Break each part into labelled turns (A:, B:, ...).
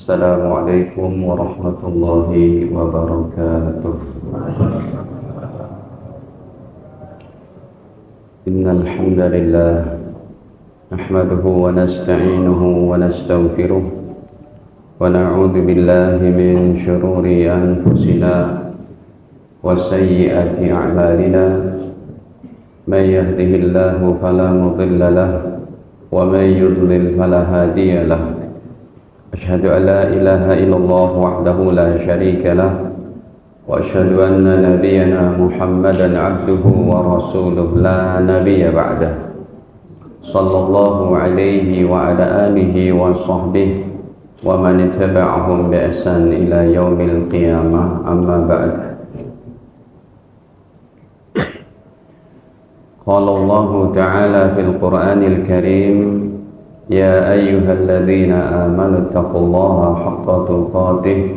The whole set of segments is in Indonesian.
A: Assalamualaikum warahmatullahi wabarakatuh. Innal hamdalillah nahmaduhu wa nasta'inuhu wa nastaghfiruh wa na'udzu billahi min shururi anfusina wa sayyiati a'malina. May yahdihillahu fala mudilla lahu wa may yudlil fala hadiya lahu. Asyhadu an la ilaha illallah wahdahu la syarika lah wa asyhadu anna nabiyyana Muhammadan abduhu wa rasuluh la nabiyya ba'dah. Sallallahu alaihi wa ala alihi wa sahbihi wa man ittaba'ahum bi ihsan ila yaumil qiyamah, amma ba'd. Qala Allah ta'ala fil Qur'anil Karim: Ya ayyuhalladzina amanu taqullaha haqqa tuqatih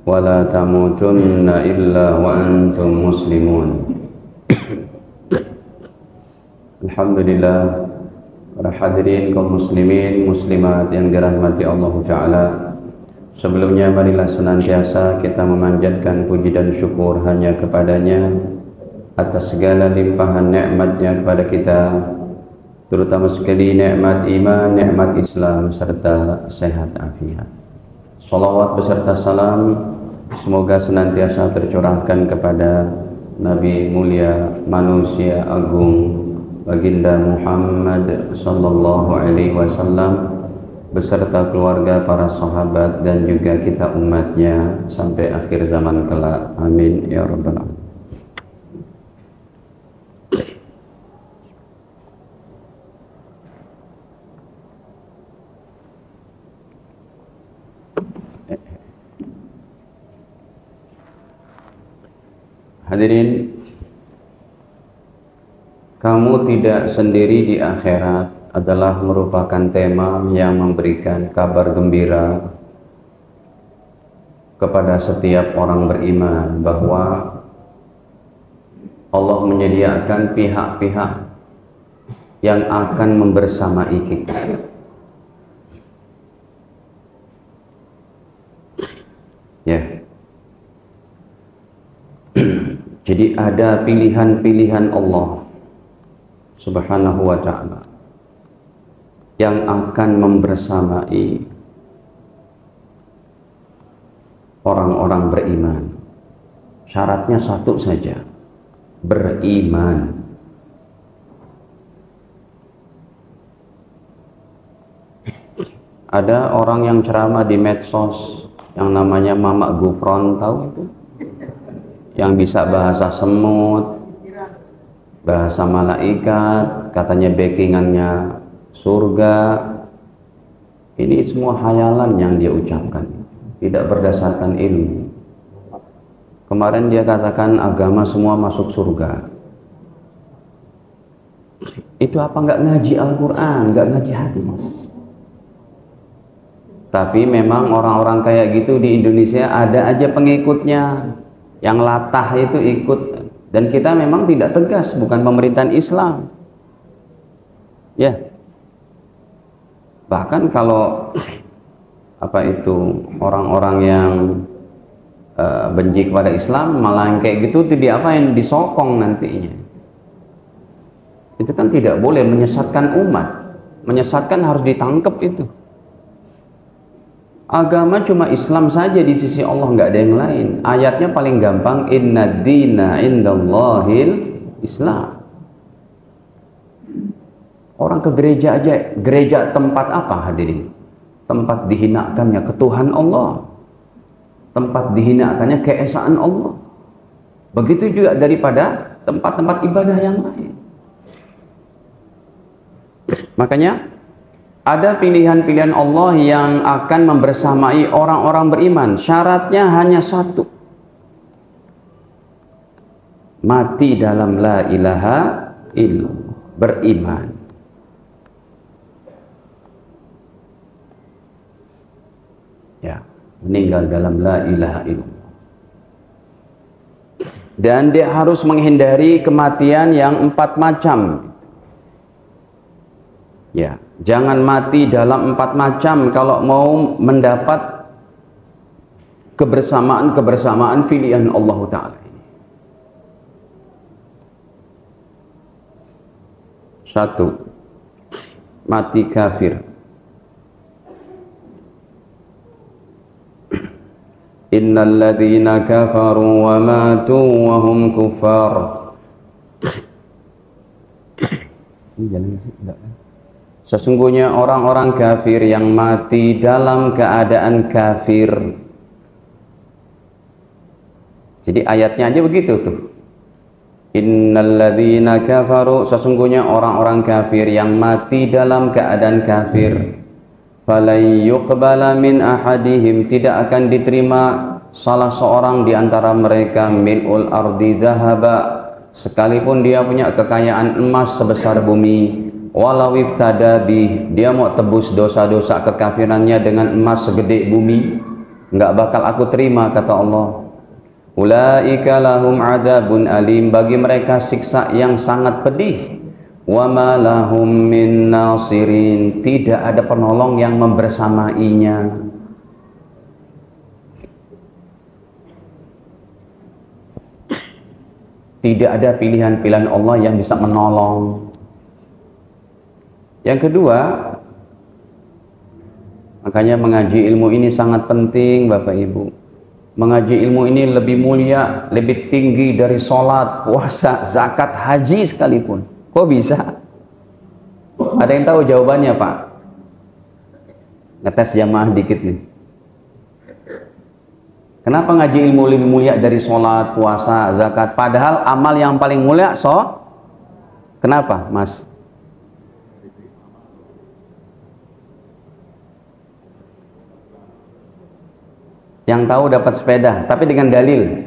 A: wa la tamutunna illa wa antum muslimun. Alhamdulillah, para hadirin kaum muslimin muslimat yang dirahmati Allah Ta'ala. Sebelumnya marilah senantiasa kita memanjatkan puji dan syukur hanya kepadanya atas segala limpahan nikmatnya kepada kita, terutama sekali nikmat iman, nikmat Islam, serta sehat afiat. Salawat beserta salam semoga senantiasa tercurahkan kepada Nabi mulia, manusia agung, baginda Muhammad sallallahu alaihi wasallam beserta keluarga, para sahabat, dan juga kita umatnya sampai akhir zaman kelak. Amin ya rabbal alamin. Hadirin, kamu tidak sendiri di akhirat adalah merupakan tema yang memberikan kabar gembira kepada setiap orang beriman bahwa Allah menyediakan pihak-pihak yang akan membersamai kita. Ya. Jadi ada pilihan-pilihan Allah Subhanahu wa ta'ala yang akan membersamai orang-orang beriman. Syaratnya satu saja, beriman. Ada orang yang ceramah di medsos yang namanya Mama Gufron, tahu itu? Yang bisa bahasa semut, bahasa malaikat, katanya backingannya surga. Ini semua hayalan yang dia ucapkan, tidak berdasarkan ilmu. Kemarin dia katakan agama semua masuk surga. Itu apa nggak ngaji Al-Quran, nggak ngaji hadis? Tapi memang orang-orang kayak gitu di Indonesia ada aja pengikutnya yang latah itu ikut, dan kita memang tidak tegas, bukan pemerintahan Islam. Ya. Bahkan kalau orang-orang yang benci kepada Islam malah yang kayak gitu diapain, disokong nantinya. Itu kan tidak boleh, menyesatkan umat. Menyesatkan harus ditangkap itu. Agama cuma Islam saja di sisi Allah, nggak ada yang lain. Ayatnya paling gampang, inna dina indallahil Islam. Orang ke gereja aja, gereja tempat apa hadirin? Tempat dihinakannya ketuhan Allah, tempat dihinakannya keesaan Allah. Begitu juga daripada tempat-tempat ibadah yang lain. Makanya ada pilihan-pilihan Allah yang akan membersamai orang-orang beriman. Syaratnya hanya satu, mati dalam la ilaha illallah, beriman. Ya, meninggal dalam la ilaha illallah. Dan dia harus menghindari kematian yang 4 macam. Ya, jangan mati dalam 4 macam kalau mau mendapat kebersamaan pilihan Allah Ta'ala ini. Satu, mati kafir. Innal ladzina kafaru wa matu wa hum kuffar. Sesungguhnya orang-orang kafir yang mati dalam keadaan kafir. Jadi ayatnya aja begitu tuh. Innal ladzina kafaru, sesungguhnya orang-orang kafir yang mati dalam keadaan kafir. Falan yuqbala min ahadihim, tidak akan diterima salah seorang di antara mereka mil'ul ardi dhahaba, sekalipun dia punya kekayaan emas sebesar bumi. Walau iftada bih, dia mau tebus dosa-dosa kekafirannya dengan emas segede bumi, enggak bakal aku terima, kata Allah. Ulaika lahum adzabun alim, bagi mereka siksa yang sangat pedih. Wa ma lahum min nasirin, tidak ada penolong yang membersamainya. Tidak ada pilihan-pilihan Allah yang bisa menolong. Yang kedua, makanya mengaji ilmu ini sangat penting, Bapak Ibu. Mengaji ilmu ini lebih mulia, lebih tinggi dari sholat, puasa, zakat, haji sekalipun. Kok bisa? Ada yang tahu jawabannya, Pak? Ngetes jamaah dikit nih. Kenapa ngaji ilmu lebih mulia dari sholat, puasa, zakat? Padahal amal yang paling mulia kenapa, Mas? Yang tahu dapat sepeda, tapi dengan dalil.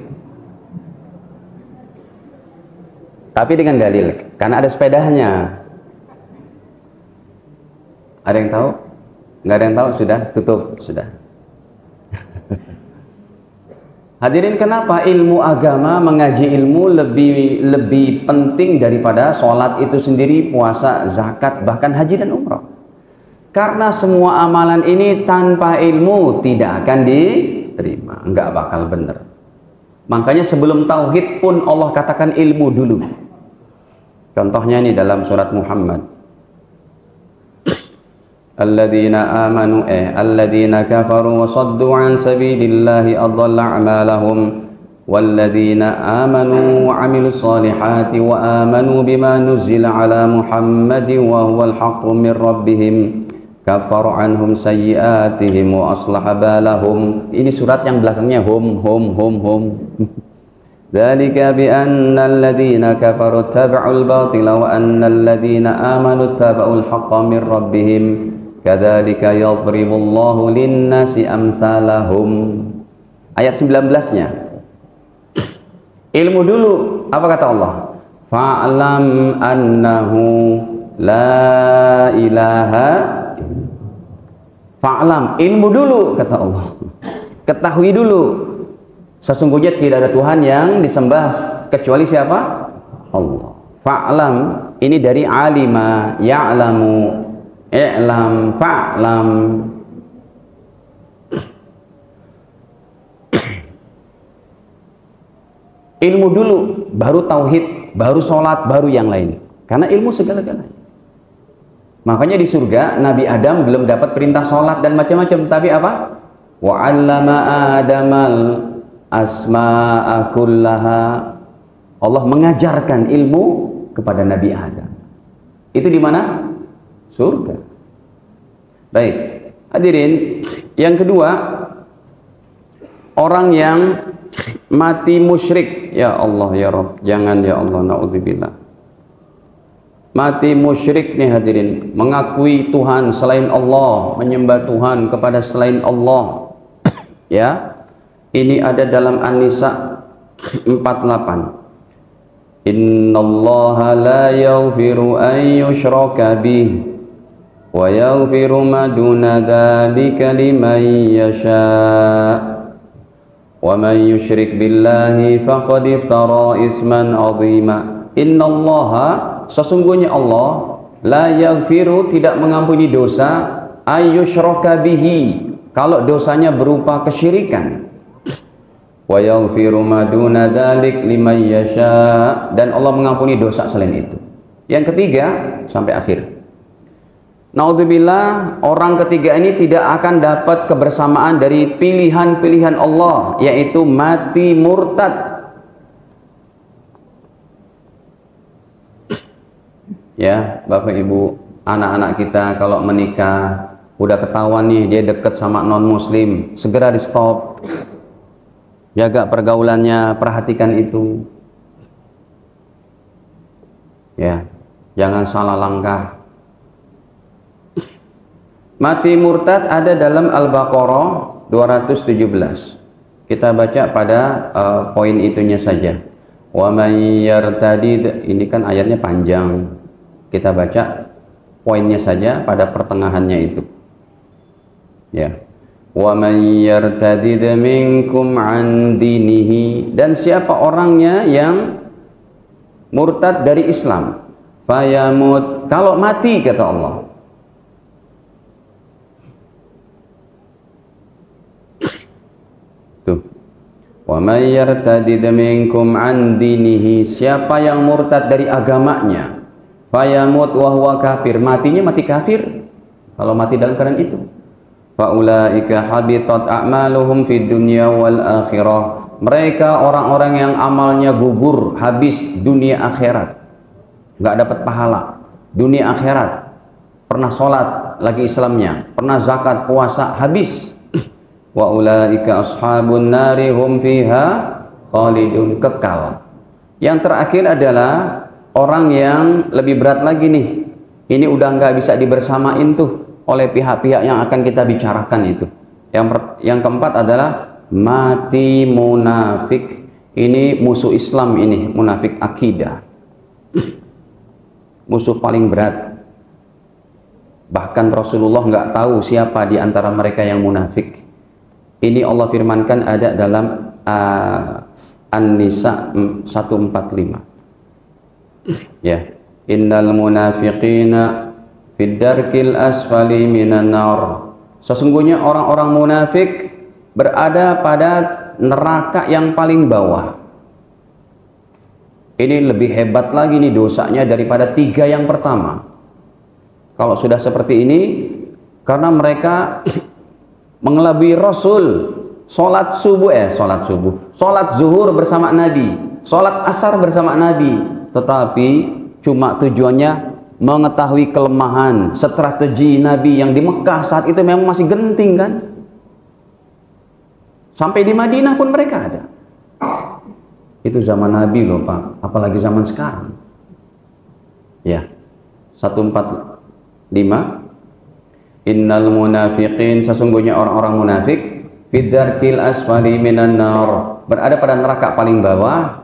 A: Tapi dengan dalil, karena ada sepedanya. Ada yang tahu? Nggak ada yang tahu? Sudah tutup, sudah. Hadirin, kenapa ilmu agama, mengaji ilmu lebih penting daripada sholat itu sendiri, puasa, zakat, bahkan haji dan umrah? Karena semua amalan ini tanpa ilmu tidak akan diterima, nggak bakal benar. Makanya sebelum tauhid pun Allah katakan ilmu dulu. Contohnya ini dalam surat Muhammad. Alladzina amanu alladzina kafaru wa saddu an sabilillahi adalla a'malahum walladzina amanu wa 'amilus solihati wa amanu bima nuzila ala Muhammadin wa huwal haqqu min rabbihim kaffara anhum sayyi'atihim wa aslaha balahum. Ini surat yang belakangnya hum. Dzalika bi annal ladzina kafaru taba'ul batila wa annal ladzina amanu taba'ul haqqa min rabbihim kadzalika yadribullahu lin-nasi amsalahum. Ayat 19-nya. Ilmu dulu, apa kata Allah? Fa'lam annahu la ilaha. Fa'lam, ilmu dulu, kata Allah. Ketahui dulu, sesungguhnya tidak ada Tuhan yang disembah kecuali siapa? Allah. Fa'lam, ini dari alima, ya'lamu, i'lam, fa'lam. Ilmu dulu, baru tauhid, baru sholat, baru yang lain. Karena ilmu segala-galanya. Makanya di surga Nabi Adam belum dapat perintah sholat dan macam-macam, tapi apa? Wa 'allama Adamal asma'a kullaha. Allah mengajarkan ilmu kepada Nabi Adam. Itu di mana? Surga. Baik, hadirin, yang kedua, orang yang mati musyrik, ya Allah ya Rabb, jangan ya Allah, naudzubillah. Mati musyrik nih hadirin, mengakui Tuhan selain Allah, menyembah Tuhan kepada selain Allah. Ya, ini ada dalam An-Nisa 48. Innallaha la yaghfiru an yushraka bih wa yaghfiru ma duna dzalika liman yasha. Wa man yusyrik billahi faqad iftara isman 'azima. Innallaha, sesungguhnya Allah, la yaghfiru, tidak mengampuni dosa, ayyushraka bihi, kalau dosanya berupa kesyirikan. wa yaghfiru ma duna dzalik liman yasha, dan Allah mengampuni dosa selain itu. Yang ketiga sampai akhir. Naudzubillah, orang ketiga ini tidak akan dapat kebersamaan dari pilihan-pilihan Allah, yaitu mati murtad. Ya, Bapak Ibu, anak-anak kita kalau menikah udah ketahuan nih dia deket sama non muslim, segera di stop. Jaga pergaulannya, perhatikan itu. Ya, jangan salah langkah. Mati murtad ada dalam Al-Baqarah 217. Kita baca pada poin itunya saja. Wa may yartadid, ini kan ayatnya panjang. Kita baca poinnya saja pada pertengahannya itu. Ya. Wa may yartadid minkum an dinihi, dan siapa orangnya yang murtad dari Islam, fayamut, kalau mati kata Allah, tuh, wa may yartadid minkum an dinihi, siapa yang murtad dari agamanya, fayamut wa huwa kafir, matinya mati kafir, kalau mati dalam keadaan itu, faulaika habitat a'maluhum fid dunya wal akhirah, mereka orang-orang yang amalnya gugur, habis dunia akhirat, nggak dapat pahala dunia akhirat, pernah sholat lagi Islamnya, pernah zakat puasa, habis. Wa ulaika ashabun nari hum fiha khalidun, kekal. Yang terakhir adalah orang yang lebih berat lagi nih, ini udah nggak bisa dibersamain tuh oleh pihak-pihak yang akan kita bicarakan itu. Yang keempat adalah mati munafik. Ini musuh Islam, ini munafik akidah, musuh paling berat. Bahkan Rasulullah nggak tahu siapa di antara mereka yang munafik. Ini Allah firmankan ada dalam An-Nisa 145. Ya, innal munafiqina fid darkil asfali minan nar, sesungguhnya orang-orang munafik berada pada neraka yang paling bawah. Ini lebih hebat lagi nih dosanya daripada 3 yang pertama. Kalau sudah seperti ini, karena mereka mengelabui Rasul, sholat zuhur bersama Nabi, sholat asar bersama Nabi, tetapi cuma tujuannya mengetahui kelemahan strategi Nabi yang di Mekah saat itu memang masih genting kan. Sampai di Madinah pun mereka ada. Itu zaman Nabi loh Pak, apalagi zaman sekarang. Ya, 145. Innal munafiqin, sesungguhnya orang-orang munafik, fiddarkil asfali minan nar, berada pada neraka paling bawah,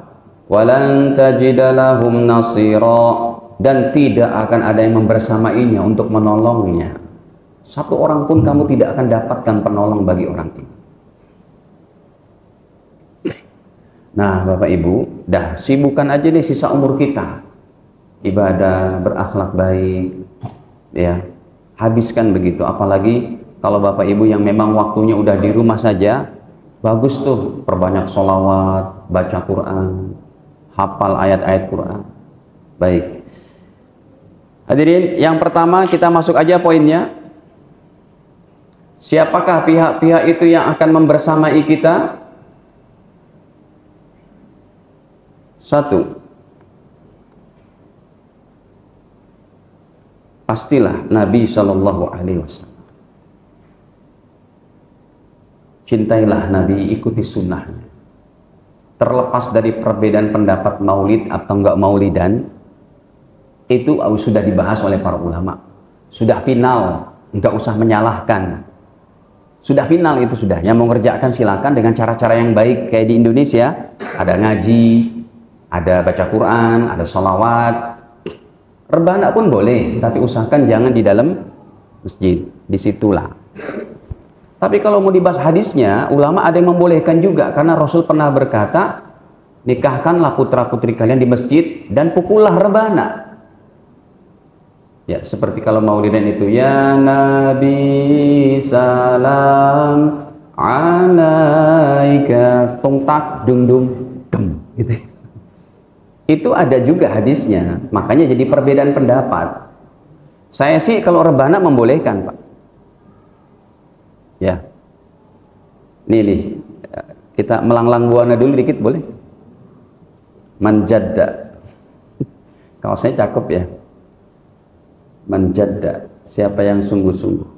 A: walan tajida lahum nasira, dan tidak akan ada yang membersamainya untuk menolongnya. Satu orang pun kamu tidak akan dapatkan penolong bagi orang ini. Nah Bapak Ibu, dah sibukkan aja nih sisa umur kita, ibadah, berakhlak baik, ya, habiskan begitu. Apalagi kalau Bapak Ibu yang memang waktunya udah di rumah saja, bagus tuh, perbanyak sholawat, baca Quran, hafal ayat-ayat Quran. Baik, hadirin, yang pertama kita masuk aja poinnya. Siapakah pihak-pihak itu yang akan membersamai kita? 1, pastilah Nabi Shallallahu Alaihi Wasallam. Cintailah Nabi, ikuti sunnahnya. Terlepas dari perbedaan pendapat maulid atau enggak maulidan, itu sudah dibahas oleh para ulama. Sudah final, enggak usah menyalahkan. Sudah final itu sudah. Yang mau ngerjakan silakan dengan cara-cara yang baik. Kayak di Indonesia, ada ngaji, ada baca Quran, ada sholawat. Rebana pun boleh, tapi usahakan jangan di dalam masjid, disitulah. Tapi kalau mau dibahas hadisnya, ulama ada yang membolehkan juga, karena Rasul pernah berkata, nikahkanlah putra-putri kalian di masjid dan pukullah rebana. Ya, seperti kalau maulidan itu, ya Nabi salam alaika tungtak dung dung dem gitu. Itu ada juga hadisnya, makanya jadi perbedaan pendapat. Saya sih kalau rebana membolehkan, Pak. Ya. Nih, kita melanglang buana dulu dikit boleh? Manjadda. Kalau saya cakep ya. Manjadda, siapa yang sungguh-sungguh.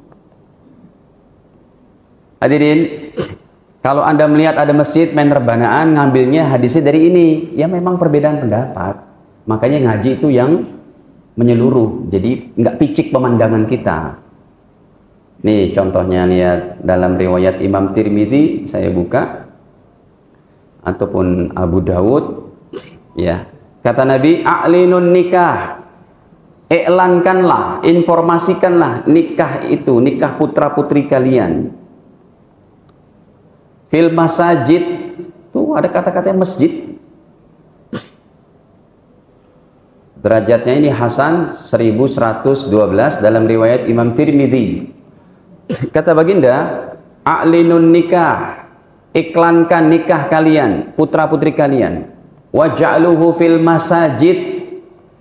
A: Hadirin, kalau Anda melihat ada masjid main rebanaan, ngambilnya hadisnya dari ini, ya memang perbedaan pendapat. Makanya ngaji itu yang menyeluruh, jadi nggak picik pemandangan kita. Nih contohnya, lihat dalam riwayat Imam Tirmidzi, saya buka, ataupun Abu Dawud, ya. Kata Nabi, a'linun nikah, iklankanlah, informasikanlah nikah itu, nikah putra putri kalian. Fil masajid, tuh ada kata-katanya masjid. Derajatnya ini Hasan 1112 dalam riwayat Imam Tirmidzi. Kata baginda, a'linun nikah, iklankan nikah kalian, putra putri kalian. Waj'aluhu fil masajid,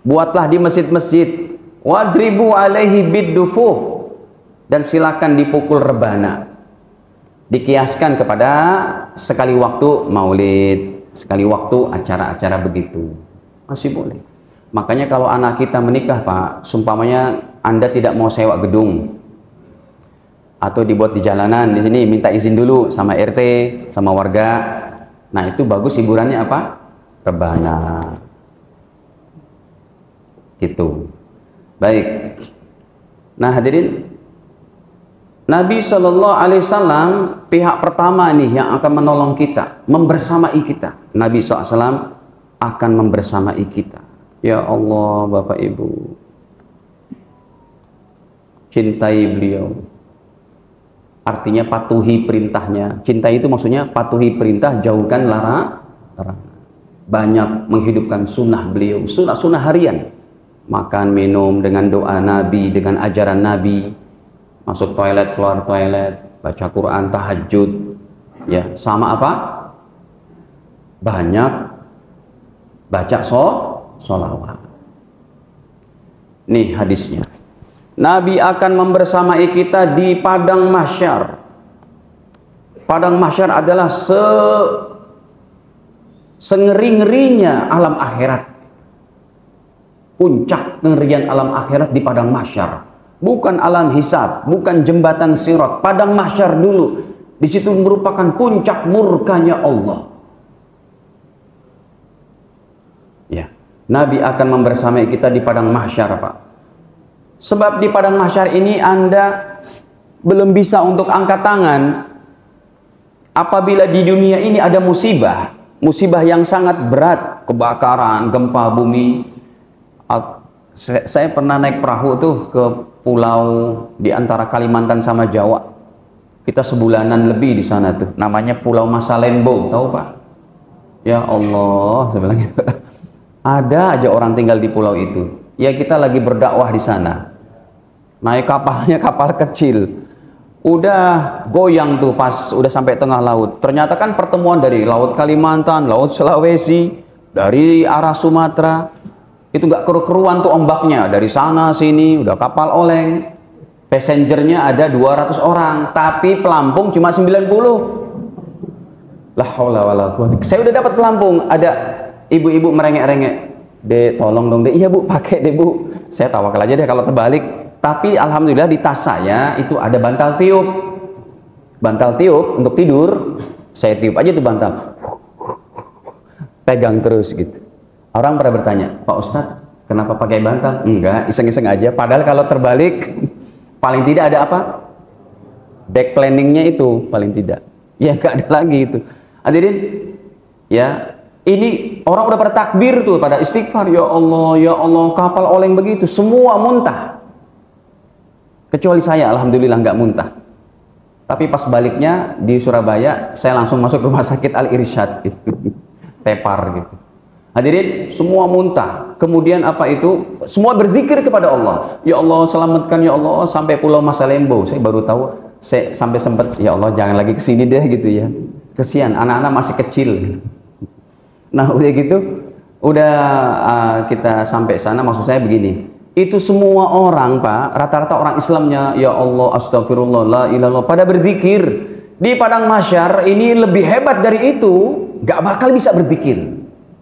A: buatlah di masjid-masjid. Wadribu alaihi biddufuh, dan silakan dipukul rebana. Dikiaskan kepada sekali waktu maulid, sekali waktu acara-acara begitu, masih boleh. Makanya kalau anak kita menikah, Pak, sumpamanya Anda tidak mau sewa gedung atau dibuat di jalanan, di sini minta izin dulu sama RT, sama warga. Nah itu bagus, hiburannya apa? Rebana gitu. Baik. Nah hadirin, Nabi SAW pihak pertama nih yang akan menolong kita, membersamai kita. Nabi SAW akan membersamai kita. Ya Allah, Bapak Ibu, cintai beliau. Artinya patuhi perintahnya. Cintai itu maksudnya patuhi perintah, jauhkan larangan. Banyak menghidupkan sunnah beliau, sunnah harian. Makan, minum dengan doa Nabi, dengan ajaran Nabi. Masuk toilet, keluar toilet, baca Quran, tahajud, ya sama apa? Banyak baca sholawat. Nih hadisnya. Nabi akan membersamai kita di padang mahsyar. Padang mahsyar adalah sengeri-ngerinya alam akhirat. Puncak kengerian alam akhirat di padang mahsyar. Bukan alam hisab, bukan jembatan sirat, padang mahsyar dulu. Di situ merupakan puncak murkanya Allah. Ya, Nabi akan membersamai kita di padang mahsyar, Pak. Sebab di padang mahsyar ini Anda belum bisa untuk angkat tangan. Apabila di dunia ini ada musibah, musibah yang sangat berat, kebakaran, gempa bumi. Saya pernah naik perahu tuh ke pulau di antara Kalimantan sama Jawa. Kita sebulanan lebih di sana tuh. Namanya Pulau Masalembo, tahu Pak? Ya Allah, saya bilang gitu. Ada aja orang tinggal di pulau itu. Ya kita lagi berdakwah di sana. Naik kapalnya kapal kecil. Udah goyang tuh pas udah sampai tengah laut. Ternyata kan pertemuan dari laut Kalimantan, laut Sulawesi, dari arah Sumatera. Itu nggak keru-keruan tuh ombaknya, dari sana sini udah kapal oleng. Passengernya ada 200 orang, tapi pelampung cuma 90. La haula wala quwwata. Saya udah dapat pelampung, ada ibu-ibu merengek-rengek. Dek, tolong dong, Dek. Iya Bu, pakai deh Bu. Saya tawakal aja deh kalau terbalik. Tapi alhamdulillah di tas saya itu ada bantal tiup. Bantal tiup untuk tidur. Saya tiup aja tuh bantal. Pegang terus gitu. Orang pada bertanya, Pak Ustadz, kenapa pakai bantal? Enggak, iseng-iseng aja. Padahal kalau terbalik, paling tidak ada apa? Deck planningnya itu, paling tidak. Ya enggak ada lagi itu. Hadirin, ya ini orang udah pada takbir tuh, pada istighfar. Ya Allah, kapal oleng begitu. Semua muntah. Kecuali saya, alhamdulillah enggak muntah. Tapi pas baliknya di Surabaya, saya langsung masuk rumah sakit Al-Irsyad. Gitu. Tepar gitu. Hadirin, semua muntah. Kemudian apa itu? Semua berzikir kepada Allah. Ya Allah, selamatkan ya Allah sampai Pulau Masalembo. Saya baru tahu sampai sempat, ya Allah jangan lagi kesini deh gitu ya. Kesian, anak-anak masih kecil. Nah udah gitu, udah kita sampai sana, maksud saya begini, itu semua orang Pak, rata-rata orang Islamnya, ya Allah, astagfirullah, la ilallah, pada berzikir. Di padang mahsyar ini lebih hebat dari itu, gak bakal bisa berzikir,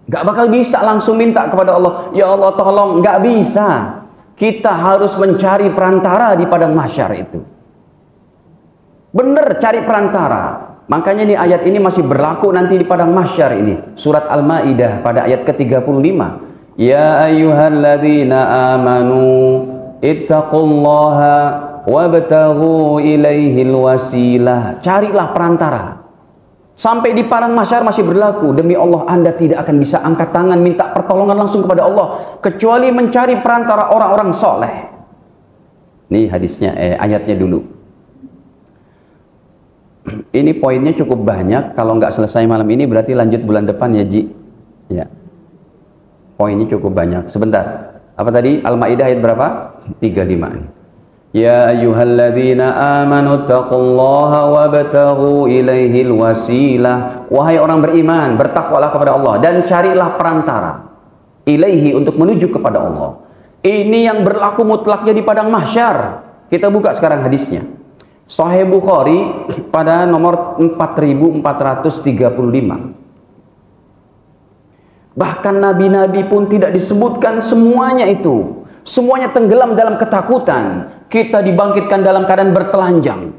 A: gak bakal bisa langsung minta kepada Allah, ya Allah tolong, gak bisa. Kita harus mencari perantara di padang mahsyar itu. Bener, cari perantara. Makanya nih ayat ini masih berlaku nanti di padang mahsyar ini. Surat Al-Maidah pada ayat ke-35. Ya ayyuhalladzina amanu ittaqullaha wabtaghu ilaihil wasilah. Carilah perantara. Sampai di padang mahsyar masih berlaku. Demi Allah, Anda tidak akan bisa angkat tangan minta pertolongan langsung kepada Allah kecuali mencari perantara orang-orang soleh. Nih hadisnya, ayatnya dulu. Ini poinnya cukup banyak. Kalau nggak selesai malam ini berarti lanjut bulan depan ya Ji. Ya. Poinnya cukup banyak. Sebentar. Apa tadi? Al-Maidah ayat berapa? 35. Ya ayyuhalladzina amanu taqullaha wabtaghu ilaihil wasilah. Wahai orang beriman, bertakwalah kepada Allah dan carilah perantara ilaihi, untuk menuju kepada Allah. Ini yang berlaku mutlaknya di padang mahsyar. Kita buka sekarang hadisnya. Sahih Bukhari pada nomor 4435. Bahkan nabi-nabi pun tidak disebutkan semuanya itu. Semuanya tenggelam dalam ketakutan. Kita dibangkitkan dalam keadaan bertelanjang.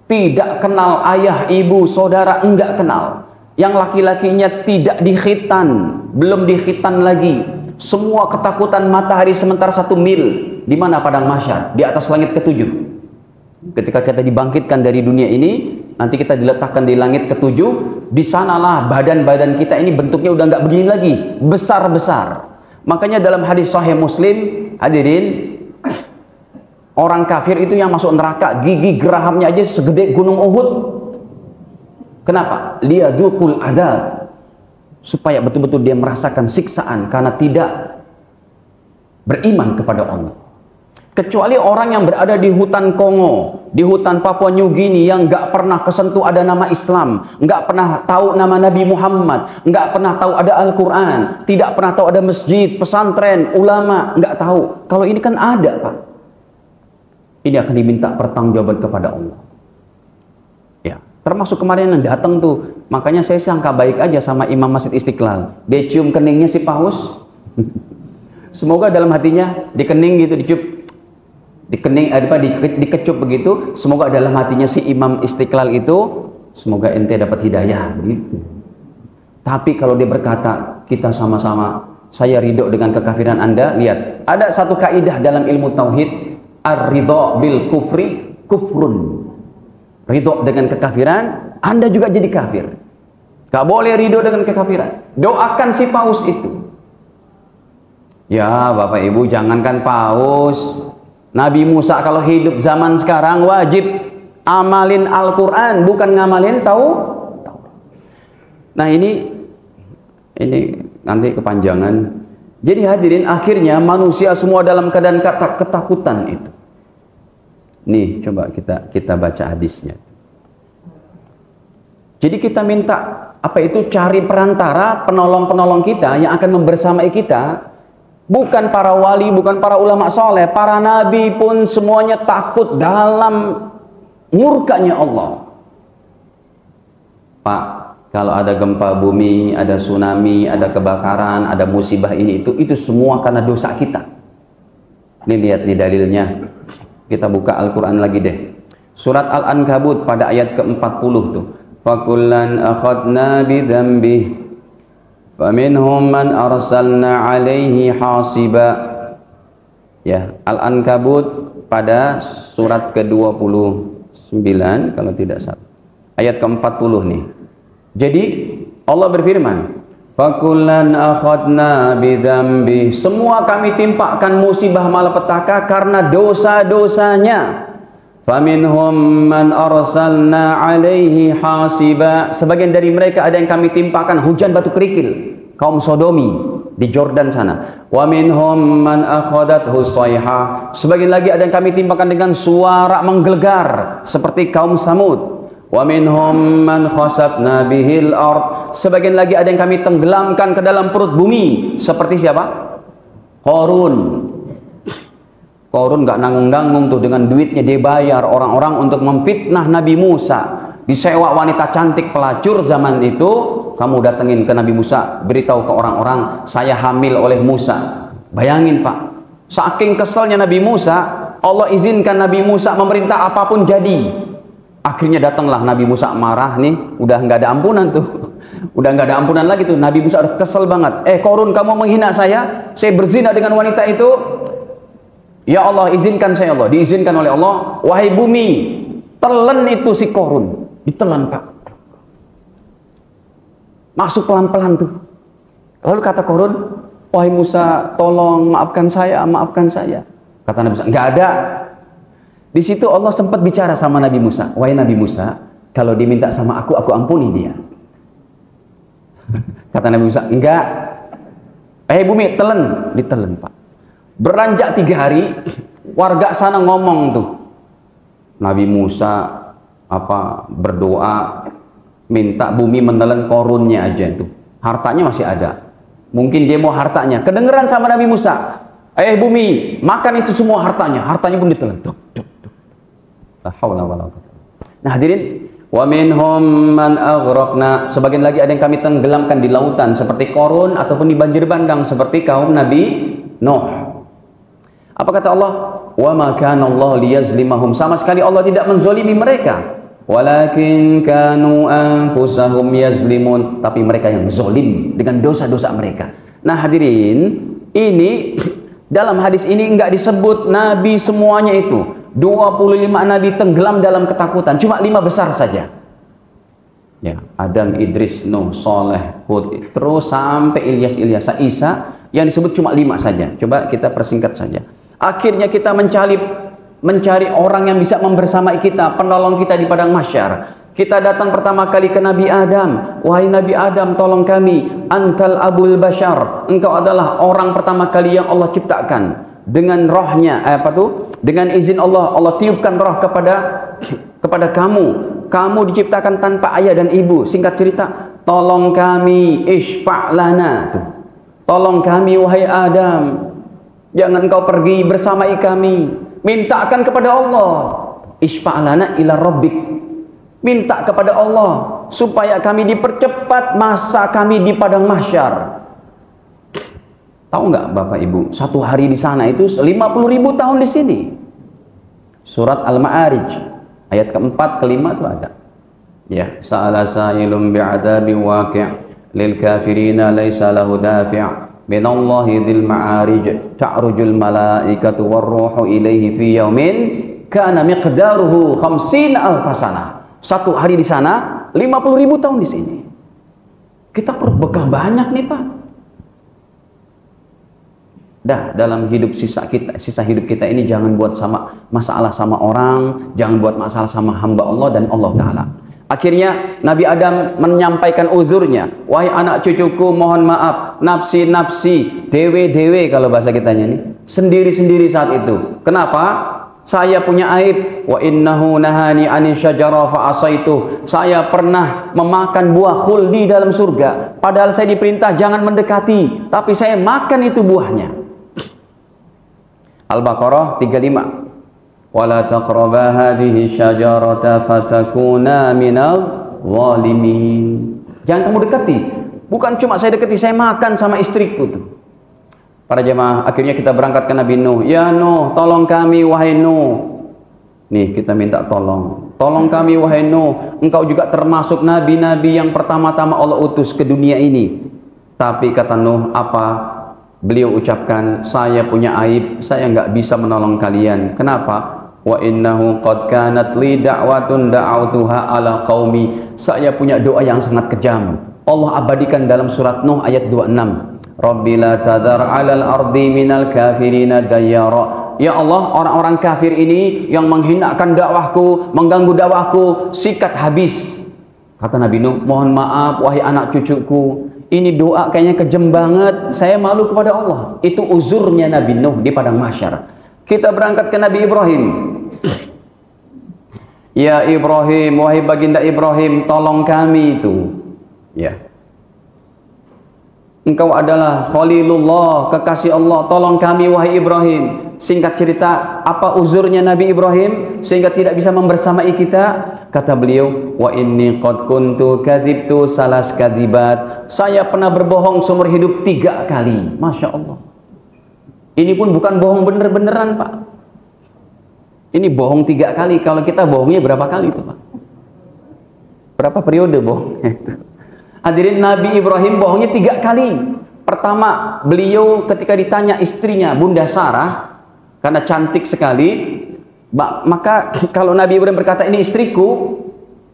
A: Tidak kenal ayah, ibu, saudara, enggak kenal. Yang laki-lakinya tidak dikhitan, belum dikhitan lagi. Semua ketakutan matahari sementara 1 mil. Di mana padang mahsyar? Di atas langit ke-7. Ketika kita dibangkitkan dari dunia ini, nanti kita diletakkan di langit ke-7. Di sanalah badan-badan kita ini bentuknya udah nggak begini lagi, besar-besar. Makanya dalam hadis Sahih Muslim, hadirin, orang kafir itu yang masuk neraka gigi gerahamnya aja segede gunung Uhud. Kenapa? Liyadzuqul adzab, supaya betul-betul dia merasakan siksaan karena tidak beriman kepada Allah. Kecuali orang yang berada di hutan Kongo, di hutan Papua New Guinea, yang nggak pernah kesentuh ada nama Islam, nggak pernah tahu nama Nabi Muhammad, nggak pernah tahu ada Al-Quran, tidak pernah tahu ada masjid, pesantren, ulama, nggak tahu. Kalau ini kan ada Pak. Ini akan diminta pertanggungjawaban kepada Allah. Ya, termasuk kemarin yang datang tuh, makanya saya sangka baik aja sama Imam Masjid Istiqlal. Dia cium keningnya si paus. Semoga dalam hatinya dikening gitu, dicup. Dikening, dikecup begitu, semoga dalam hatinya si Imam Istiqlal itu, semoga ente dapat hidayah begitu. Tapi kalau dia berkata, kita sama-sama, saya ridho dengan kekafiran Anda, lihat, ada satu kaidah dalam ilmu tauhid, ar-ridho bil kufri kufrun. Ridho dengan kekafiran, Anda juga jadi kafir. Gak boleh ridho dengan kekafiran. Doakan si paus itu. Ya Bapak Ibu, jangankan paus, Nabi Musa kalau hidup zaman sekarang wajib amalin Al-Quran, bukan ngamalin tahu. Nah ini nanti kepanjangan. Jadi hadirin, akhirnya manusia semua dalam keadaan ketakutan itu. Nih coba kita baca hadisnya. Jadi kita minta apa itu, cari perantara, penolong-penolong kita yang akan membersamai kita. Bukan para wali, bukan para ulama soleh, para nabi pun semuanya takut dalam murkanya Allah. Pak, kalau ada gempa bumi, ada tsunami, ada kebakaran, ada musibah ini itu semua karena dosa kita. Ini lihat nih dalilnya. Kita buka Al-Quran lagi deh. Surat Al-Ankabut pada ayat ke-40 tuh. Fakullan akhadna bidhanbih faminhum man arsalna alaihi hasiba. Ya, Al-Ankabut pada surat ke-29 kalau tidak salah. Ayat ke-40 nih. Jadi Allah berfirman, fakullan akhadna bidhanbi, semua kami timpakan musibah malapetaka karena dosa-dosanya. Faminhum man arsalna alaihi hasiba, sebagian dari mereka ada yang kami timpakan hujan batu kerikil, kaum Sodomi di Jordan sana. Wa minhum man akhadathu shayha. Sebagian lagi ada yang kami timpakan dengan suara menggelegar seperti kaum Samud. Wa minhum man khasafna bihil ard. Sebagian lagi ada yang kami tenggelamkan ke dalam perut bumi seperti siapa? Qarun. Qarun nggak nanggung-nanggung tuh, dengan duitnya dia bayar orang-orang untuk memfitnah Nabi Musa. Disewa wanita cantik pelacur zaman itu, kamu datengin ke Nabi Musa, beritahu ke orang-orang saya hamil oleh Musa. Bayangin Pak, saking keselnya Nabi Musa, Allah izinkan Nabi Musa memerintah apapun jadi. Akhirnya datanglah Nabi Musa marah nih, udah nggak ada ampunan tuh, udah nggak ada ampunan lagi tuh. Nabi Musa udah kesel banget. Qarun, kamu menghina saya berzina dengan wanita itu. Ya Allah, izinkan saya Allah, diizinkan oleh Allah. Wahai bumi, telan itu si Qarun. Ditelan Pak, masuk pelan-pelan tuh. Lalu kata Qarun, wahai Musa, tolong maafkan saya, maafkan saya. Kata Nabi Musa, nggak ada. Di situ Allah sempat bicara sama Nabi Musa, wahai Nabi Musa, kalau diminta sama aku ampuni dia. Kata Nabi Musa, enggak. Bumi, telan. Ditelan Pak. Beranjak 3 hari, warga sana ngomong tuh, Nabi Musa berdoa minta bumi menelan Qarunnya aja itu, hartanya masih ada, mungkin dia mau hartanya. Kedengeran sama Nabi Musa, bumi, makan itu semua hartanya pun ditelan. La haula wala quwwata. Nah hadirin, wa minhum man aghraqna. Sebagian lagi ada yang kami tenggelamkan di lautan seperti Qarun, ataupun di banjir bandang seperti kaum Nabi Nuh. Apa kata Allah? Wa ma kana Allah liyazlimahum. Sama sekali Allah tidak menzolimi mereka. Walakin kanu anfusahum yazlimun. Tapi mereka yang zolim dengan dosa-dosa mereka. Nah hadirin, ini dalam hadis ini enggak disebut Nabi semuanya itu. 25 Nabi tenggelam dalam ketakutan. Cuma 5 besar saja. Ya, Adam, Idris, Nuh, Soleh, Hud, terus sampai Ilyas, Isa. Yang disebut cuma 5 saja. Coba kita persingkat saja. Akhirnya kita mencari orang yang bisa membersamai kita, penolong kita di padang mahsyar. Kita datang pertama kali ke Nabi Adam. Wahai Nabi Adam, tolong kami. Antal abul bashar. Engkau adalah orang pertama kali yang Allah ciptakan. Dengan rohnya, dengan izin Allah, Allah tiupkan roh kepada kamu. Kamu diciptakan tanpa ayah dan ibu. Singkat cerita, tolong kami, ishfa'lana. Tolong kami, wahai Adam. Jangan kau pergi bersamai kami. Mintakan kepada Allah. Ishfa'lana ila rabbik. Minta kepada Allah supaya kami dipercepat masa kami di padang mahsyar. Tahu nggak Bapak Ibu, 1 hari di sana itu 50.000 tahun di sini. Surat Al-Ma'arij ayat keempat, kelima itu ada. Ya, sa'ala sa'ilun bi'adabi waqi' lil kafirina laisa lahu dafi' minallahi dzil ma'arij ta'rujul malaikatu warruhu ilaihi fi yaumin kana miqdaruhu 50 alfasana. 1 hari di sana, 50.000 tahun di sini. Kita perlu bekal banyak nih Pak. Dah, dalam hidup sisa hidup kita ini jangan buat masalah sama orang, jangan buat masalah sama hamba Allah dan Allah Ta'ala. Akhirnya Nabi Adam menyampaikan uzurnya. Wahai anak cucuku, mohon maaf, nafsi, dewe kalau bahasa kitanya ini, sendiri-sendiri saat itu. Kenapa? Saya punya aib. Wa innahu nahani ani syajara fa asaitu. Saya pernah memakan buah khuldi dalam surga, padahal saya diperintah jangan mendekati, tapi saya makan itu buahnya. Al-Baqarah 35. Wala taqraba hadhihi syajarata fatakuna minal zalimin. Jangan kamu dekati. Bukan cuma saya dekati, saya makan sama istriku tuh. Para jemaah, akhirnya kita berangkat ke Nabi Nuh. Ya Nuh, tolong kami wahai Nuh. Nih kita minta tolong. Tolong kami wahai Nuh. Engkau juga termasuk nabi-nabi yang pertama-tama Allah utus ke dunia ini. Tapi kata Nuh, apa? Beliau ucapkan, saya punya aib, saya nggak bisa menolong kalian. Kenapa? Wa innahu qad kanat li da'watun da'autuha ala qaumi. Saya punya doa yang sangat kejam. Allah abadikan dalam surat Nuh ayat 26. Rabbi la tadhar 'alal ardi minal kafirina dayyara. Ya Allah, orang-orang kafir ini yang menghinakan dakwahku, mengganggu dakwahku, sikat habis. Kata Nabi Nuh, mohon maaf wahai anak cucuku, ini doa kayaknya kejem banget, saya malu kepada Allah. Itu uzurnya Nabi Nuh di padang mahsyar. Kita berangkat ke Nabi Ibrahim. Ya Ibrahim, wahai baginda Ibrahim, tolong kami itu. Ya. Engkau adalah Khalilullah, kekasih Allah, tolong kami wahai Ibrahim. Singkat cerita, apa uzurnya Nabi Ibrahim sehingga tidak bisa membersamai kita? Kata beliau, wa inni qad kuntu kadzibtu salas kadzibat. Saya pernah berbohong seumur hidup 3 kali. Masya Allah. Ini pun bukan bohong bener-beneran, Pak. Ini bohong 3 kali. Kalau kita bohongnya berapa kali itu, Pak? Berapa periode bohong? Hadirin, Nabi Ibrahim bohongnya 3 kali. Pertama, beliau ketika ditanya istrinya, Bunda Sarah, karena cantik sekali, maka kalau Nabi Ibrahim berkata ini istriku,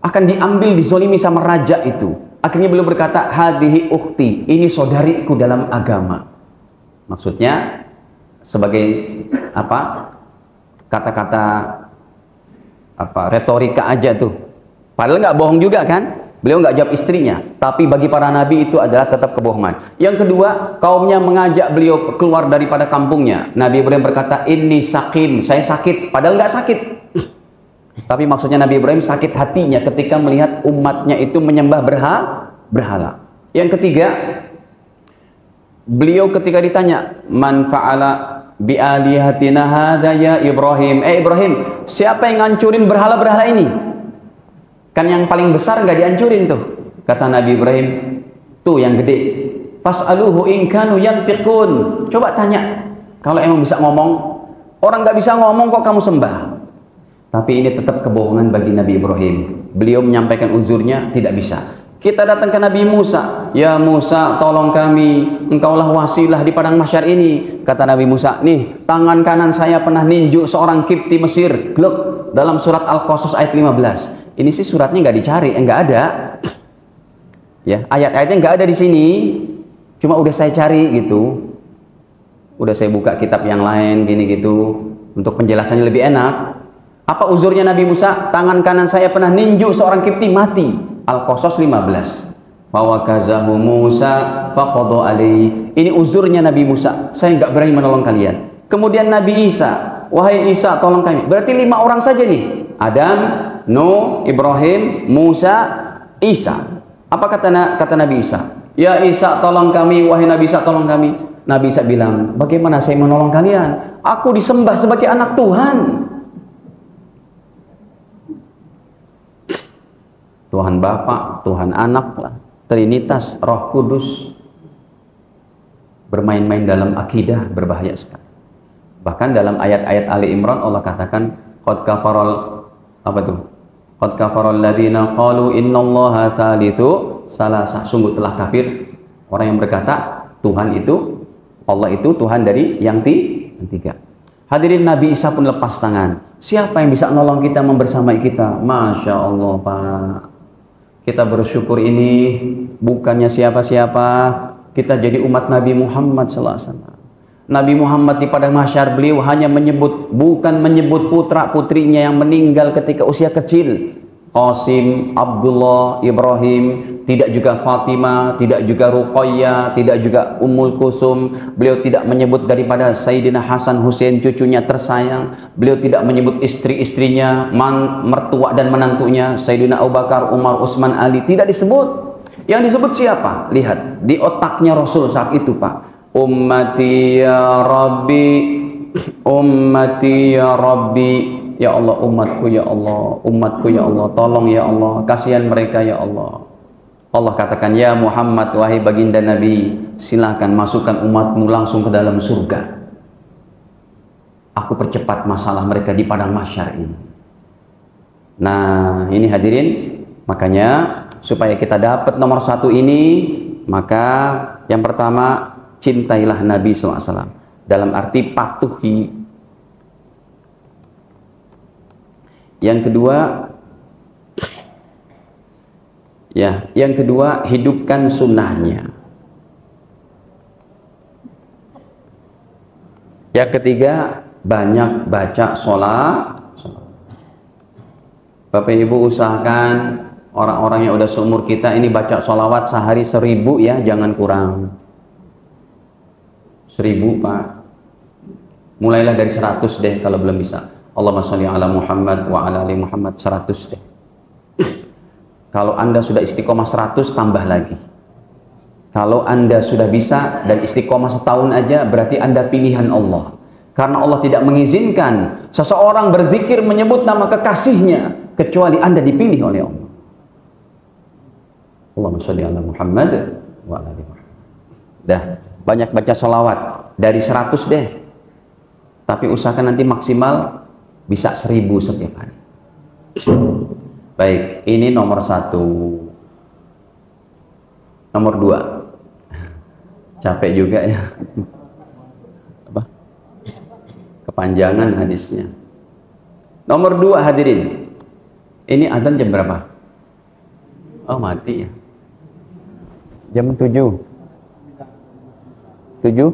A: akan diambil dizolimi sama raja itu. Akhirnya beliau berkata, hadihi ukhti, ini saudariku dalam agama. Maksudnya sebagai apa? Kata-kata apa? Retorika aja tuh. Padahal nggak bohong juga kan? Beliau nggak jawab istrinya, tapi bagi para nabi itu adalah tetap kebohongan. Yang kedua, kaumnya mengajak beliau keluar daripada kampungnya. Nabi Ibrahim berkata, ini sakim, saya sakit. Padahal nggak sakit. Tapi maksudnya Nabi Ibrahim sakit hatinya ketika melihat umatnya itu menyembah berhala. Yang ketiga, beliau ketika ditanya, man fa'ala bi'alihatina hadha ya Ibrahim. Ibrahim, siapa yang ngancurin berhala-berhala ini? Kan yang paling besar nggak dihancurin tuh. Kata Nabi Ibrahim, tuh yang gede. Fas'aluhu in kanu yantiqun. Coba tanya, kalau emang bisa ngomong. Orang nggak bisa ngomong kok kamu sembah. Tapi ini tetap kebohongan bagi Nabi Ibrahim. Beliau menyampaikan uzurnya tidak bisa. Kita datang ke Nabi Musa. Ya Musa, tolong kami. Engkaulah wasilah di padang mahsyar ini. Kata Nabi Musa, nih tangan kanan saya pernah ninju seorang Kipti Mesir. Gluk, dalam surat Al-Qasas ayat 15. Ini sih suratnya nggak dicari, nggak ada. Ya, ayat-ayatnya nggak ada di sini. Cuma udah saya cari gitu. Udah saya buka kitab yang lain gini gitu untuk penjelasannya lebih enak. Apa uzurnya Nabi Musa? Tangan kanan saya pernah ninju seorang Kipti mati. Al-Qasas 15. Fawakazahu Musa faqadha alaihi. Ini uzurnya Nabi Musa. Saya nggak berani menolong kalian. Kemudian Nabi Isa, wahai Isa, tolong kami. Berarti 5 orang saja nih. Adam, Nuh, Ibrahim, Musa, Isa. Apa kata Nabi Isa? Ya Isa, tolong kami. Wahai Nabi Isa, tolong kami. Nabi Isa bilang, bagaimana saya menolong kalian? Aku disembah sebagai anak Tuhan. Tuhan Bapa, Tuhan Anak lah, Trinitas, Roh Kudus. Bermain-main dalam akidah berbahaya sekali. Bahkan dalam ayat-ayat Ali Imran Allah katakan, qad kafaral apa tuh? Qad kafaral ladzina qalu innallaha tsalitsu salasah. Sungguh telah kafir orang yang berkata Tuhan itu, Allah itu Tuhan dari yang tiga. Hadirin, Nabi Isa pun lepas tangan. Siapa yang bisa nolong kita, membersamai kita? Masya Allah, Pak. Kita bersyukur ini bukannya siapa-siapa. Kita jadi umat Nabi Muhammad SAW. Nabi Muhammad di padang mahsyar beliau hanya menyebut, bukan menyebut putra-putrinya yang meninggal ketika usia kecil. Qasim, Abdullah, Ibrahim, tidak juga Fatimah, tidak juga Ruqayyah, tidak juga Ummul Kusum. Beliau tidak menyebut daripada Sayyidina Hasan Hussein, cucunya tersayang. Beliau tidak menyebut istri-istrinya, mertua dan menantunya, Sayyidina Abu Bakar, Umar, Utsman, Ali, tidak disebut. Yang disebut siapa? Lihat di otaknya Rasul saat itu, Pak. Ummati ya Rabbi, ummati ya Rabbi, ya Allah, umatku ya Allah, umatku ya Allah, tolong ya Allah, kasihan mereka ya Allah. Allah katakan, ya Muhammad, wahai baginda Nabi, silahkan masukkan umatmu langsung ke dalam surga. Aku percepat masalah mereka di padang mahsyar ini. Nah, ini hadirin, makanya supaya kita dapat nomor 1 ini, maka yang pertama, cintailah Nabi SAW. Dalam arti patuhi. Yang kedua, hidupkan sunnahnya. Yang ketiga, banyak baca sholat. Bapak Ibu usahakan Orang-orang yang udah seumur kita ini baca sholawat sehari 1000 ya, jangan kurang. 1000 Pak. Mulailah dari 100 deh kalau belum bisa. Allahumma sholli ala Muhammad wa ala ali Muhammad, 100 deh. Kalau Anda sudah istiqomah 100, tambah lagi. Kalau Anda sudah bisa dan istiqomah setahun aja, berarti Anda pilihan Allah. Karena Allah tidak mengizinkan seseorang berzikir menyebut nama kekasihnya kecuali Anda dipilih oleh Allah. Allahumma sholli ala Muhammad wa ala ali Muhammad. Dah, banyak baca sholawat dari 100 deh. Tapi usahakan nanti maksimal bisa 1000 setiap hari. Baik, ini nomor 1. Nomor 2. Capek juga ya. Apa? Kepanjangan hadisnya. Nomor 2 hadirin. Ini adzan jam berapa? Oh, mati ya. Jam 7. 7?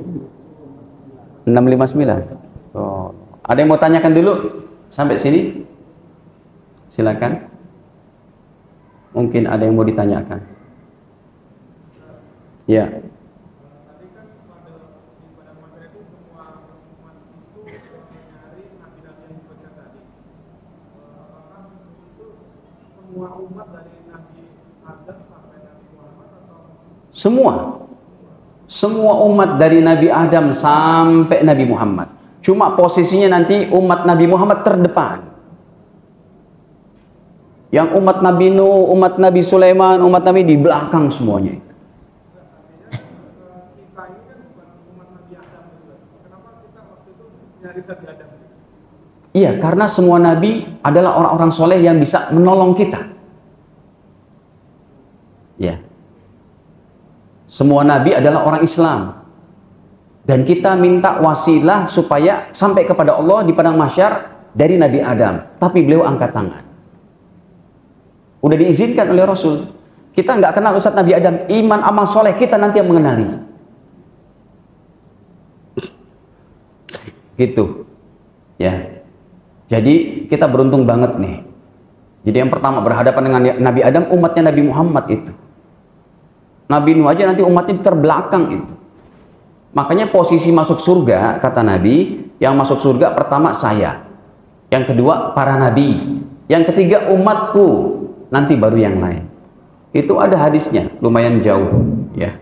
A: 6.59. Oh. Ada yang mau tanyakan dulu sampai sini? Silakan. Mungkin ada yang mau ditanyakan. Ya. Semua umat dari Nabi Adam sampai Nabi Muhammad. Cuma posisinya nanti umat Nabi Muhammad terdepan. Yang umat Nabi Nuh, umat Nabi Sulaiman, umat Nabi di belakang semuanya. Iya, karena semua Nabi adalah orang-orang soleh yang bisa menolong kita. Ya. Semua Nabi adalah orang Islam. Dan kita minta wasilah supaya sampai kepada Allah di padang mahsyar dari Nabi Adam. Tapi beliau angkat tangan. Udah diizinkan oleh Rasul. Kita nggak kenal Ustadz Nabi Adam. Iman amal soleh kita nanti yang mengenali. Gitu. Ya. Jadi kita beruntung banget nih. Jadi yang pertama berhadapan dengan Nabi Adam, umatnya Nabi Muhammad itu. Nabi Nuh aja nanti umatnya terbelakang itu. Makanya posisi masuk surga, kata Nabi, yang masuk surga pertama saya. Yang kedua para nabi. Yang ketiga umatku. Nanti baru yang lain. Itu ada hadisnya, lumayan jauh. Ya.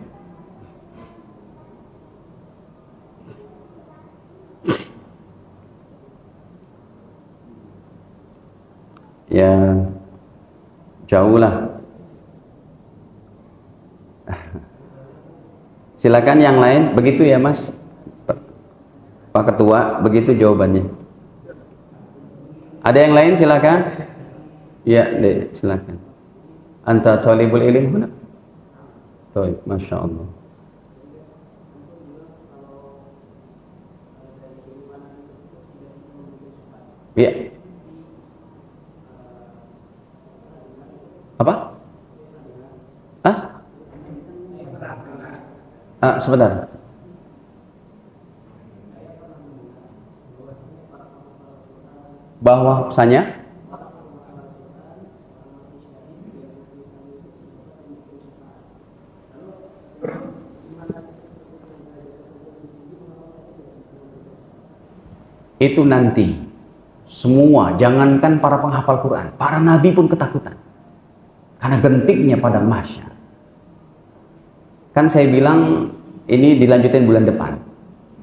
A: Ya, jauh lah. Silakan yang lain, begitu ya Mas Pak Ketua, begitu jawabannya. Ada yang lain silakan. Ya, deh, silakan. Anta talibul ilm huna? Baik, Masya Allah. Ya. Apa? Hah? Sebentar. Bahwasanya itu nanti semua, jangankan para penghafal Quran, para nabi pun ketakutan karena gentingnya padang mahsyar. Kan saya bilang ini dilanjutin bulan depan,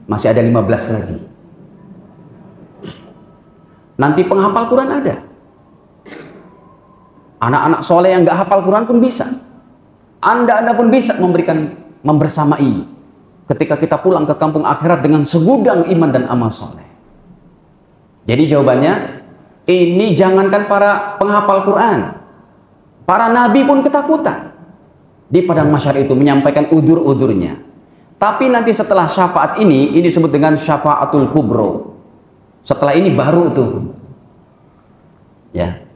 A: masih ada 15 lagi. Nanti penghafal Quran ada, anak-anak soleh yang nggak hafal Quran pun bisa. Anda pun bisa membersamai ketika kita pulang ke kampung akhirat dengan segudang iman dan amal soleh. Jadi jawabannya, ini jangankan para penghafal Quran, para nabi pun ketakutan di padang mahsyar itu menyampaikan udzur-udzurnya. Tapi nanti setelah syafaat ini disebut dengan syafaatul kubro. Setelah ini baru tuh, ya.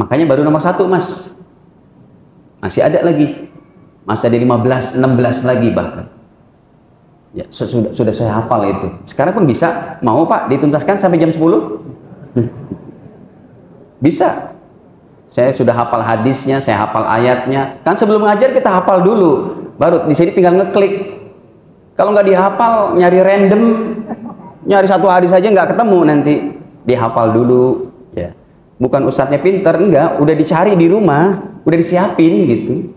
A: Makanya baru nomor 1 Mas. Masih ada lagi, masih ada 15, 16 lagi bahkan. Ya, sudah saya hafal itu. Sekarang pun bisa. Mau Pak dituntaskan sampai jam 10? Bisa. Saya sudah hafal hadisnya, saya hafal ayatnya. Kan sebelum ngajar kita hafal dulu, baru di sini tinggal ngeklik. Kalau nggak dihafal, nyari random, nyari satu hadis saja nggak ketemu nanti. Dihafal dulu, ya. Bukan ustadznya pinter, enggak, udah dicari di rumah, udah disiapin gitu.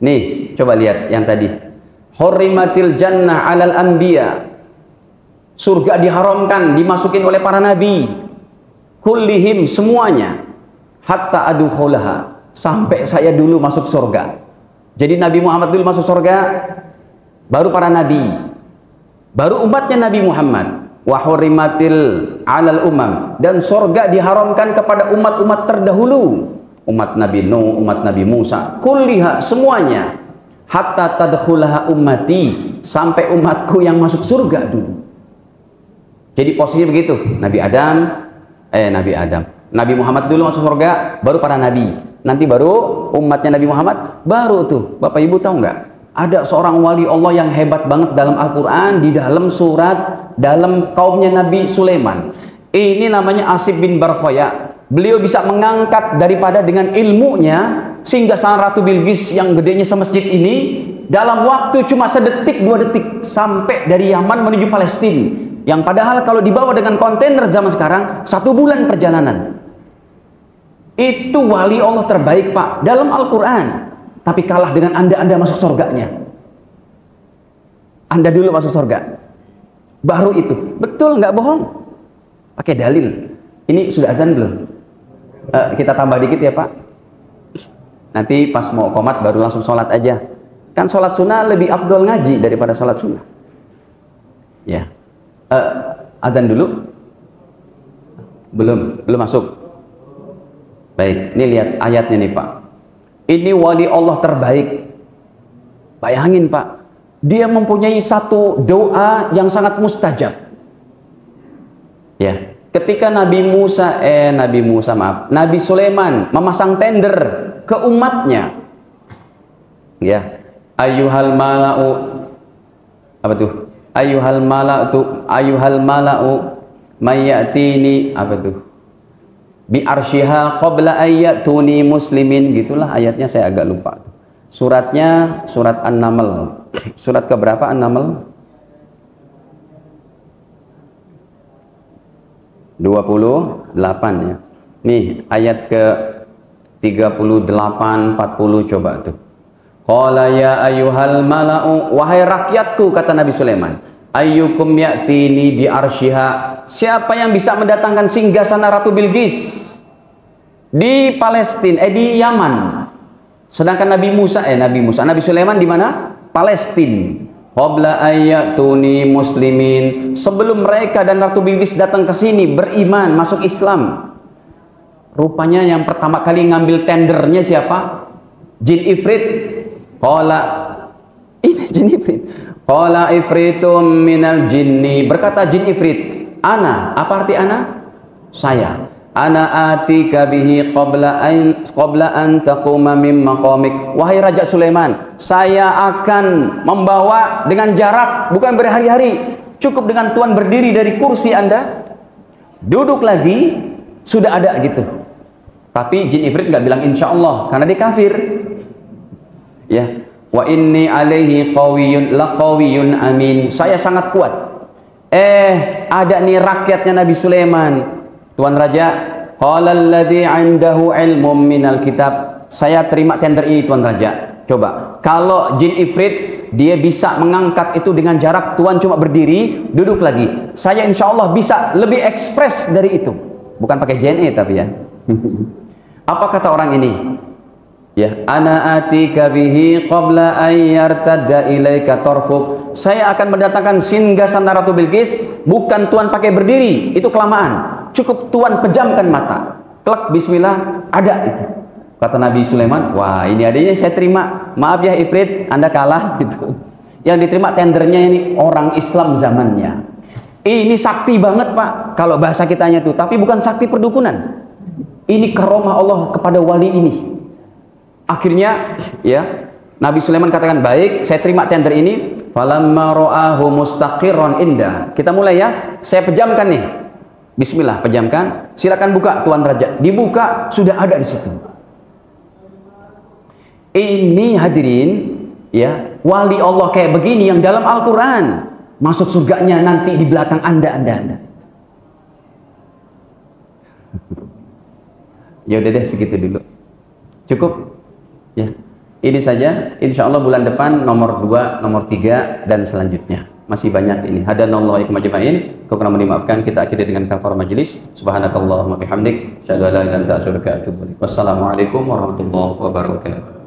A: Nih, coba lihat yang tadi. Hurrimatil jannah 'alal anbiya. Surga diharamkan, dimasukin oleh para nabi. Kullihim, semuanya. Hatta adkhulaha, sampai saya dulu masuk surga. Jadi Nabi Muhammad dulu masuk surga, baru para nabi, baru umatnya Nabi Muhammad. Wa hurrimatil 'alal umam, dan surga diharamkan kepada umat-umat terdahulu, umat Nabi Nuh, umat Nabi Musa, kulliha, semuanya. Hatta tadkhulaha ummati, sampai umatku yang masuk surga dulu. Jadi posisinya begitu, Nabi Muhammad dulu masuk surga, baru para nabi, nanti baru umatnya Nabi Muhammad, baru tuh. Bapak Ibu tahu nggak? Ada seorang wali Allah yang hebat banget dalam Al-Quran, di dalam surat, dalam kaumnya Nabi Sulaiman. Ini namanya Asib bin Barkhaya. Beliau bisa mengangkat daripada dengan ilmunya, sehingga sang Ratu Bilqis yang gedenya semasjid ini, dalam waktu cuma sedetik, 2 detik, sampai dari Yaman menuju Palestina. Yang padahal kalau dibawa dengan kontainer zaman sekarang, 1 bulan perjalanan. Itu wali Allah terbaik, Pak, dalam Al-Quran. Tapi kalah dengan Anda masuk surganya. Anda dulu masuk surga, baru itu. Betul, nggak bohong. Pakai dalil. Ini sudah azan belum? Kita tambah dikit ya, Pak. Nanti pas mau qomat baru langsung sholat aja. Kan sholat sunnah lebih afdol ngaji daripada sholat sunnah. Ya. Azan dulu? Belum masuk. Baik, ini lihat ayatnya nih, Pak. Ini wali Allah terbaik. Bayangin, Pak, dia mempunyai satu doa yang sangat mustajab. Ya, ketika Nabi Sulaiman memasang tender ke umatnya. Ya, ayyuhal mala'u, apa tuh? Ayyuhal mala'u mayyatini, apa tuh? Bi arsyiha qabla ayyatuni muslimin, gitulah ayatnya, saya agak lupa. Suratnya surat An-Naml. Surat keberapa An-Naml? 28 ya. Nih ayat ke 38 40, coba tuh. Qala ya ayyuhal mala'u, wahai rakyatku, kata Nabi Sulaiman, ayyukum ya'tini bi arsyiha, siapa yang bisa mendatangkan singgasana Ratu Bilqis di Palestina, di Yaman. Sedangkan Nabi Sulaiman di mana? Palestina. Qabla ayyatuni muslimin, sebelum mereka dan Ratu Bilqis datang ke sini beriman, masuk Islam. Rupanya yang pertama kali ngambil tendernya siapa? Jin Ifrit. Jin Ifrit. Qala ifritum minal jinni, berkata Jin Ifrit, ana, apa arti ana? Saya. Ana atika bihi qabla an taquma min maqamik. Wahai Raja Sulaiman, saya akan membawa dengan jarak, bukan berhari-hari, cukup dengan Tuhan berdiri dari kursi Anda, duduk lagi sudah ada gitu. Tapi Jin Ifrit nggak bilang insya Allah, karena dia kafir. Ya, wa inni alaihi qawiyyun amin, saya sangat kuat. Ada nih rakyatnya Nabi Sulaiman. Tuan Raja, qala alladzi 'indahu 'ilmun minal kitab, saya terima tender ini Tuan Raja. Coba, kalau Jin Ifrit dia bisa mengangkat itu dengan jarak Tuan cuma berdiri, duduk lagi, saya insya Allah bisa lebih ekspres dari itu. Bukan pakai JNE tapi ya. Apa kata orang ini? Ya, ana atika bihi qabla an yartadda ilaika tarfuk, saya akan mendatangkan singgasana Ratu Bilqis, bukan Tuan pakai berdiri, itu kelamaan, cukup Tuan pejamkan mata, klak bismillah, ada itu. Kata Nabi Sulaiman, wah ini adanya saya terima, maaf ya Ifrit, Anda kalah gitu. Yang diterima tendernya ini orang Islam zamannya. Ini sakti banget, Pak, kalau bahasa kitanya tuh, tapi bukan sakti perdukunan. Ini karomah Allah kepada wali ini. Akhirnya ya Nabi Sulaiman katakan, baik, saya terima tender ini. Falamma ra'ahu mustaqirran indah, kita mulai ya, saya pejamkan nih. Bismillah, pejamkan, silakan buka Tuan Raja. Dibuka, sudah ada di situ. Ini hadirin, ya, wali Allah kayak begini yang dalam Al-Quran. Masuk surganya nanti di belakang anda. Ya udah deh, segitu dulu. Cukup? Ya. Ini saja, insya Allah bulan depan nomor 2, nomor 3, dan selanjutnya. Masih banyak ini. Hadanallahu ikum ajma'in. Kekurangan dimaafkan, kita akhiri dengan kafarah majelis. Subhanakallahumma bihamdik. Asyhadu an la ilaha illa anta astaghfiruka wa atubu ilaik. Wassalamualaikum warahmatullahi wabarakatuh.